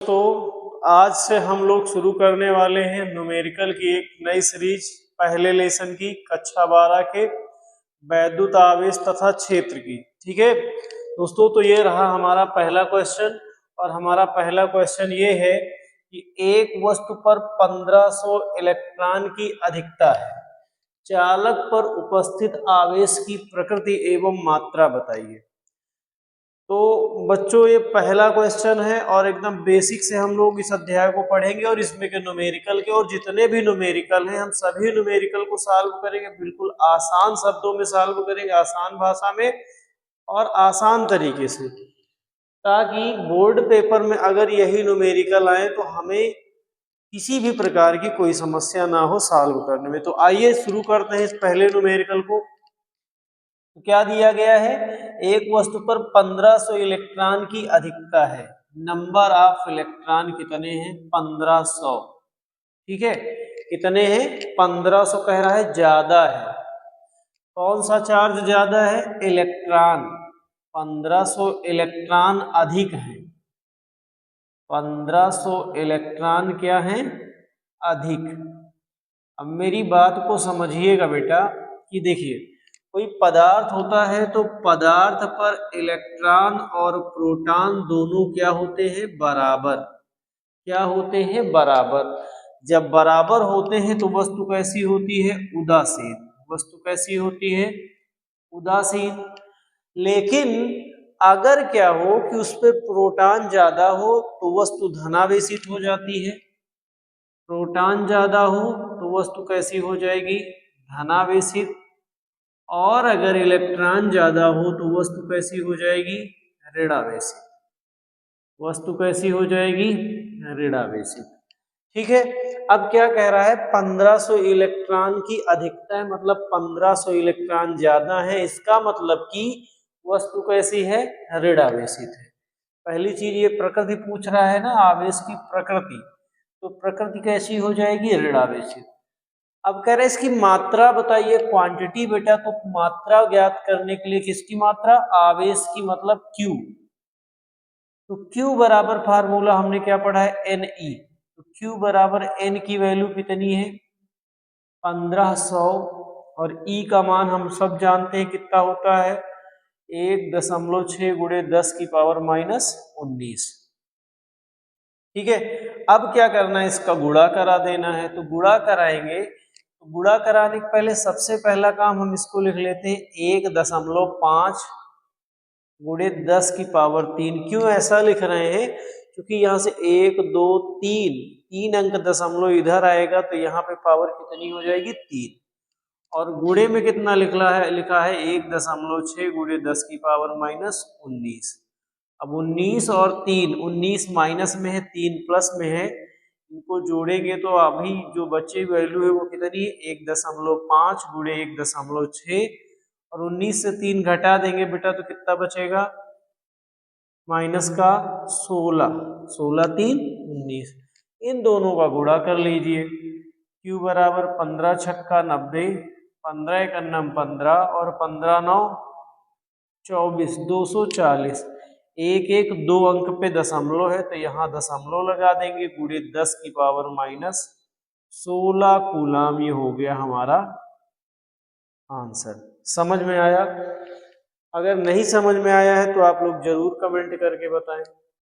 तो आज से हम लोग शुरू करने वाले हैं न्यूमेरिकल की एक नई सीरीज, पहले लेसन की कक्षा 12 के वैद्युत आवेश तथा क्षेत्र की। ठीक है दोस्तों, तो ये रहा हमारा पहला क्वेश्चन और हमारा पहला क्वेश्चन ये है कि एक वस्तु पर 1500 इलेक्ट्रॉन की अधिकता है, चालक पर उपस्थित आवेश की प्रकृति एवं मात्रा बताइए। तो बच्चों ये पहला क्वेश्चन है और एकदम बेसिक से हम लोग इस अध्याय को पढ़ेंगे और इसमें के न्यूमेरिकल के और जितने भी न्यूमेरिकल हैं हम सभी न्यूमेरिकल को सॉल्व करेंगे, बिल्कुल आसान शब्दों में सॉल्व करेंगे, आसान भाषा में और आसान तरीके से, ताकि बोर्ड पेपर में अगर यही न्यूमेरिकल आए तो हमें किसी भी प्रकार की कोई समस्या ना हो सॉल्व करने में। तो आइए शुरू करते हैं इस पहले न्यूमेरिकल को। तो क्या दिया गया है, एक वस्तु पर 1500 इलेक्ट्रॉन की अधिकता है, नंबर ऑफ इलेक्ट्रॉन कितने हैं, 1500। ठीक है, कितने हैं, 1500 कह रहा है, ज्यादा है। कौन सा चार्ज ज्यादा है, इलेक्ट्रॉन। 1500 इलेक्ट्रॉन अधिक है, 1500 इलेक्ट्रॉन क्या है, अधिक। अब मेरी बात को समझिएगा बेटा कि देखिए, कोई पदार्थ होता है तो पदार्थ पर इलेक्ट्रॉन और प्रोटॉन दोनों क्या होते हैं, बराबर। क्या होते हैं, बराबर। जब बराबर होते हैं तो वस्तु कैसी होती है, उदासीन। वस्तु कैसी होती है, उदासीन। लेकिन अगर क्या हो कि उस पर प्रोटॉन ज्यादा हो तो वस्तु धनावेशित हो जाती है। प्रोटॉन ज्यादा हो तो वस्तु कैसी हो जाएगी, धनावेशित। और अगर इलेक्ट्रॉन ज्यादा हो तो वस्तु कैसी हो जाएगी, ऋणावेशित। वस्तु कैसी हो जाएगी, ऋणावेशित। ठीक है, अब क्या कह रहा है, 1500 इलेक्ट्रॉन की अधिकता है, मतलब 1500 इलेक्ट्रॉन ज्यादा है, इसका मतलब कि वस्तु कैसी है, ऋणावेशित है। पहली चीज ये प्रकृति पूछ रहा है ना, आवेश की प्रकृति, तो प्रकृति कैसी हो जाएगी, ऋणावेशित। अब कह रहे हैं इसकी मात्रा बताइए, क्वांटिटी बेटा। तो मात्रा ज्ञात करने के लिए किसकी मात्रा, आवेश की, मतलब Q। तो Q बराबर फार्मूला हमने क्या पढ़ा है, Ne। तो Q बराबर N की वैल्यू कितनी है, 1500, और E का मान हम सब जानते हैं कितना होता है, 1.6 गुणे 10 की पावर -19। ठीक है, अब क्या करना है, इसका गुणा करा देना है। तो गुणा कराएंगे, तो गुणा कराने के पहले सबसे पहला काम हम इसको लिख लेते हैं, 1.5 गुणे 10 की पावर 3। क्यों ऐसा लिख रहे हैं, क्योंकि यहाँ से 1 2 3 अंक दशमलव इधर आएगा तो यहाँ पे पावर कितनी हो जाएगी, 3। और गुणे में कितना लिखा है 1.6 गुणे 10 की पावर -19। अब 19 और 3, 19 माइनस में है, 3 प्लस में है, इनको जोड़ेंगे तो अभी जो बची वैल्यू है वो कितनी है, 1.5 गुणे 1.6, और 19 से 3 घटा देंगे बेटा तो कितना बचेगा, माइनस का 16, 16 3 19। इन दोनों का गुणा कर लीजिए। Q बराबर 15 छक्का 90, 15 एक अन्नम 15 और 15 9 24, 240। एक एक दो अंक पे दशमलव है तो यहाँ दशमलव लगा देंगे, गुणे 10 की पावर -16 कूलाम। ये हो गया हमारा आंसर। समझ में आया? अगर नहीं समझ में आया है तो आप लोग जरूर कमेंट करके बताएं।